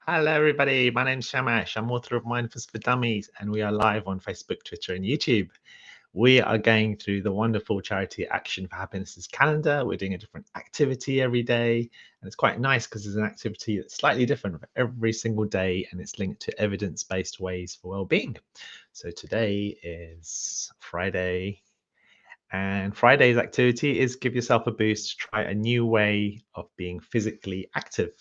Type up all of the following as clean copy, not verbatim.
Hello, everybody. My name's Shamash. I'm author of Mindfulness for Dummies, and we are live on Facebook, Twitter, and YouTube. We are going through the wonderful charity Action for Happiness's calendar. We're doing a different activity every day, and it's quite nice because it's an activity that's slightly different for every single day, and it's linked to evidence-based ways for well-being. So today is Friday, and Friday's activity is give yourself a boost, try a new way of being physically active.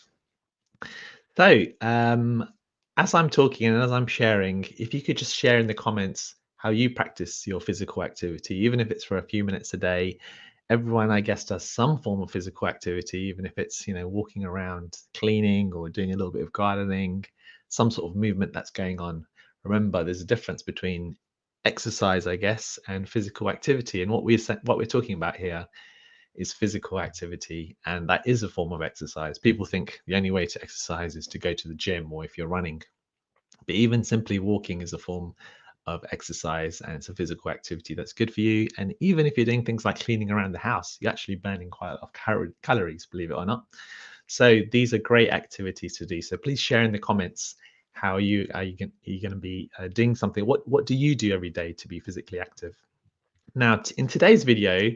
So, as I'm talking and as I'm sharing, if you could just share in the comments how you practice your physical activity, even if it's for a few minutes a day. Everyone, I guess, does some form of physical activity, even if it's, walking around, cleaning, or doing a little bit of gardening, some sort of movement that's going on. Remember, there's a difference between exercise, I guess, and physical activity. And what we're talking about here is physical activity, and that is a form of exercise. People think the only way to exercise is to go to the gym or if you're running, but even simply walking is a form of exercise, and it's a physical activity that's good for you. And even if you're doing things like cleaning around the house, you're actually burning quite a lot of calories, believe it or not. So these are great activities to do. So please share in the comments how you are you going to be doing something. What do you do every day to be physically active? Now, in today's video,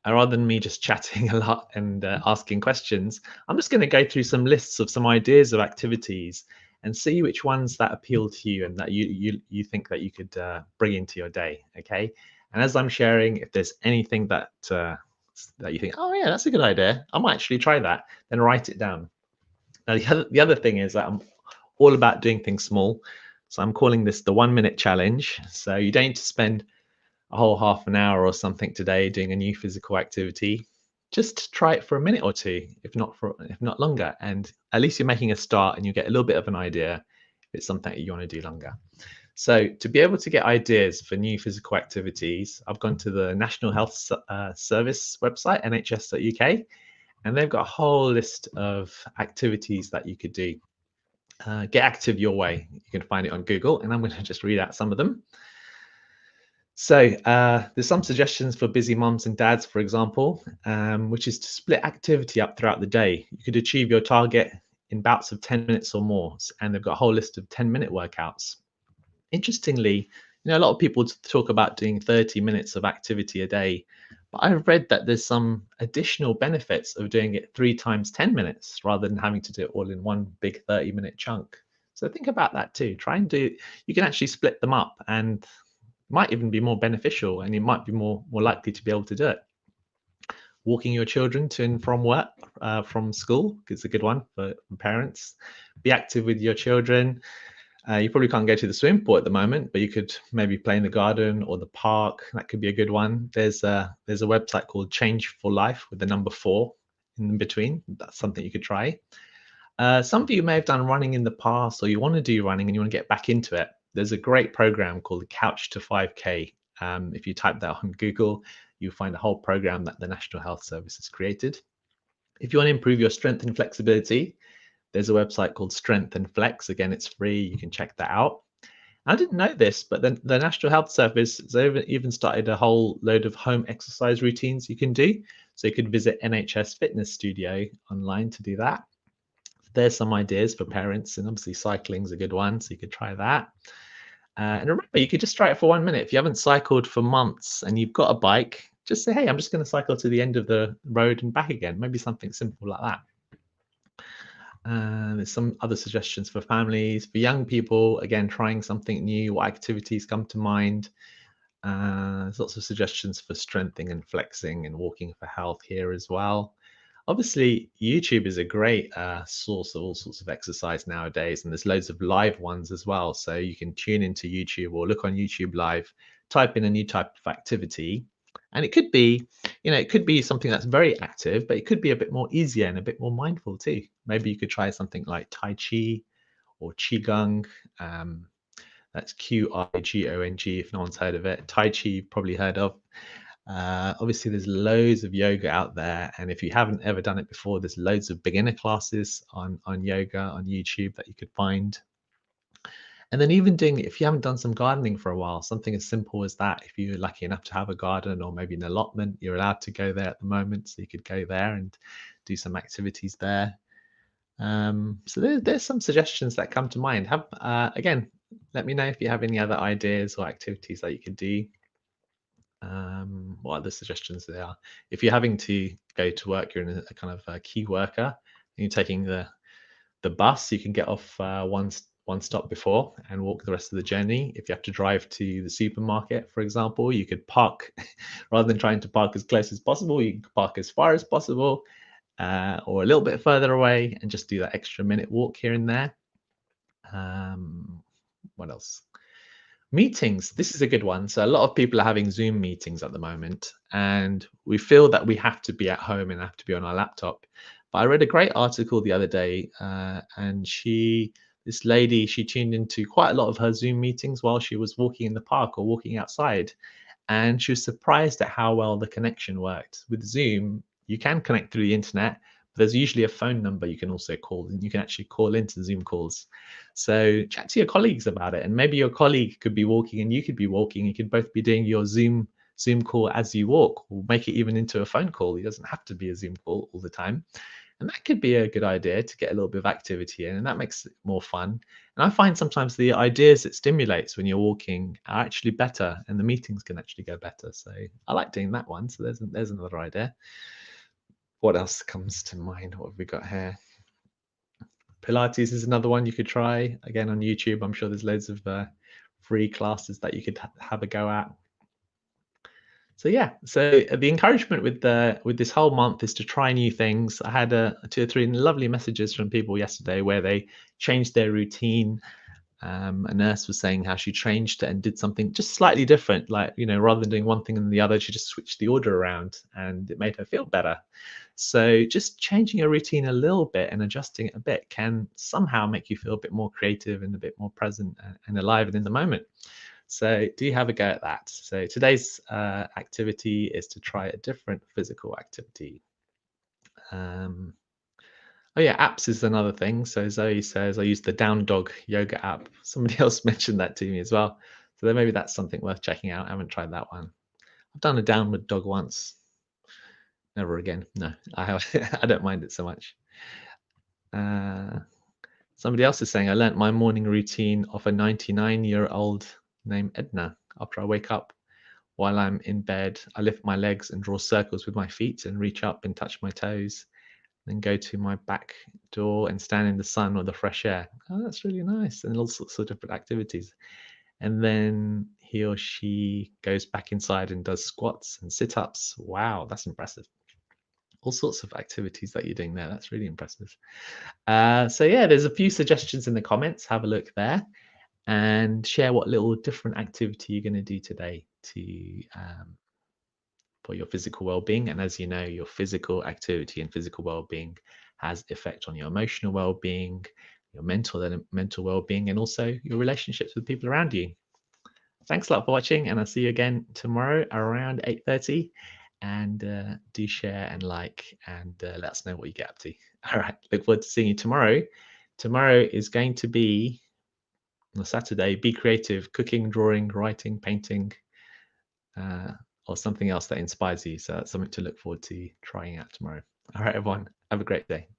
rather than me just chatting a lot and asking questions, I'm just going to go through some lists of some ideas of activities and see which ones that appeal to you and that you think that you could bring into your day. Okay. And as I'm sharing, if there's anything that that you think, oh yeah, that's a good idea, I might actually try that, then write it down. Now the other thing is that I'm all about doing things small. So I'm calling this the 1 minute challenge. So you don't need to spend a whole half an hour or something today doing a new physical activity. Just try it for a minute or two, if not longer, and at least you're making a start and you get a little bit of an idea if it's something that you want to do longer. So to be able to get ideas for new physical activities, I've gone to the National Health Service website, nhs.uk, and they've got a whole list of activities that you could do. Get active your way. You can find it on Google, and I'm going to just read out some of them. So there's some suggestions for busy mums and dads, for example, which is to split activity up throughout the day. You could achieve your target in bouts of 10 minutes or more, and they've got a whole list of 10-minute workouts. Interestingly, a lot of people talk about doing 30 minutes of activity a day, but I've read that there's some additional benefits of doing it 3 times 10 minutes rather than having to do it all in one big 30-minute chunk. So think about that too. You can actually split them up, and might even be more beneficial, and you might be more likely to be able to do it. Walking your children to and from work, from school, is a good one for parents. Be active with your children. You probably can't go to the swimming pool at the moment, but you could maybe play in the garden or the park. That could be a good one. There's a website called Change for Life with the number 4 in between. That's something you could try. Some of you may have done running in the past, or you want to do running and you want to get back into it. There's a great program called the Couch to 5K. If you type that on Google, you'll find a whole program that the National Health Service has created. If you want to improve your strength and flexibility, there's a website called Strength and Flex. Again, it's free. You can check that out. I didn't know this, but the National Health Service has even started a whole load of home exercise routines you can do. So you could visit NHS Fitness Studio online to do that. There's some ideas for parents, and obviously cycling's a good one, so you could try that. And remember, you could just try it for 1 minute. If you haven't cycled for months and you've got a bike, just say, hey, I'm just going to cycle to the end of the road and back again. Maybe something simple like that. There's some other suggestions for families, for young people, again, trying something new. What activities come to mind? There's lots of suggestions for strengthening and flexing and walking for health here as well. Obviously, YouTube is a great source of all sorts of exercise nowadays, and there's loads of live ones as well. So you can tune into YouTube or look on YouTube Live, type in a new type of activity, and it could be, something that's very active, but it could be a bit more easier and a bit more mindful too. Maybe you could try something like Tai Chi or Qigong. That's Qigong, if no one's heard of it. Tai Chi, you've probably heard of. Obviously, there's loads of yoga out there, and if you haven't ever done it before, there's loads of beginner classes on yoga on YouTube that you could find. And then even doing, if you haven't done some gardening for a while, something as simple as that, if you're lucky enough to have a garden or maybe an allotment, you're allowed to go there at the moment, so you could go there and do some activities there. So there's some suggestions that come to mind. Have again, let me know if you have any other ideas or activities that you could do. What other suggestions there are? If you're having to go to work, you're in a kind of a key worker, and you're taking the bus, you can get off one stop before and walk the rest of the journey. If you have to drive to the supermarket, for example, you could park rather than trying to park as close as possible. You can park as far as possible, or a little bit further away, and just do that extra minute walk here and there. What else? Meetings. This is a good one. So a lot of people are having Zoom meetings at the moment, and we feel that we have to be at home and have to be on our laptop. But I read a great article the other day, and this lady, she tuned into quite a lot of her Zoom meetings while she was walking in the park or walking outside, and she was surprised at how well the connection worked. With Zoom, you can connect through the internet, but there's usually a phone number you can also call, and you can actually call into Zoom calls. So chat to your colleagues about it, and maybe your colleague could be walking and you could be walking. You could both be doing your Zoom call as you walk, or make it even into a phone call. It doesn't have to be a Zoom call all the time. And that could be a good idea to get a little bit of activity in, and that makes it more fun. And I find sometimes the ideas it stimulates when you're walking are actually better, and the meetings can actually go better. So I like doing that one. So there's another idea. What else comes to mind? What have we got here? Pilates is another one you could try. Again, on YouTube, I'm sure there's loads of free classes that you could have a go at. So yeah, so the encouragement with this whole month is to try new things. I had 2 or 3 lovely messages from people yesterday where they changed their routine. A nurse was saying how she changed it and did something just slightly different, like, rather than doing one thing and the other, she just switched the order around, and it made her feel better. So just changing your routine a little bit and adjusting it a bit can somehow make you feel a bit more creative and a bit more present and alive and in the moment. So do you have a go at that? So today's activity is to try a different physical activity. Um, Oh yeah, apps is another thing. So Zoe says I use the Down Dog yoga app. Somebody else mentioned that to me as well. So then maybe that's something worth checking out. I haven't tried that one. I've done a downward dog once. Never again. No, I have. I don't mind it so much. Uh, Somebody else is saying I learnt my morning routine off a 99-year-old named Edna. After I wake up, while I'm in bed, I lift my legs and draw circles with my feet and reach up and touch my toes. Then go to my back door and stand in the sun or the fresh air. Oh, that's really nice. And all sorts of different activities. And then he or she goes back inside and does squats and sit ups. Wow, that's impressive. All sorts of activities that you're doing there. That's really impressive. So, yeah, there's a few suggestions in the comments. Have a look there and share what little different activity you're going to do today to for your physical well-being. And as you know, your physical activity and physical well-being has effect on your emotional well-being, your mental well-being, and also your relationships with people around you. Thanks a lot for watching, and I'll see you again tomorrow around 8:30. And do share and like, and let us know what you get up to. All right, look forward to seeing you tomorrow. Tomorrow is going to be on Saturday. Be creative: cooking, drawing, writing, painting, or something else that inspires you. So that's something to look forward to trying out tomorrow. All right, everyone, have a great day.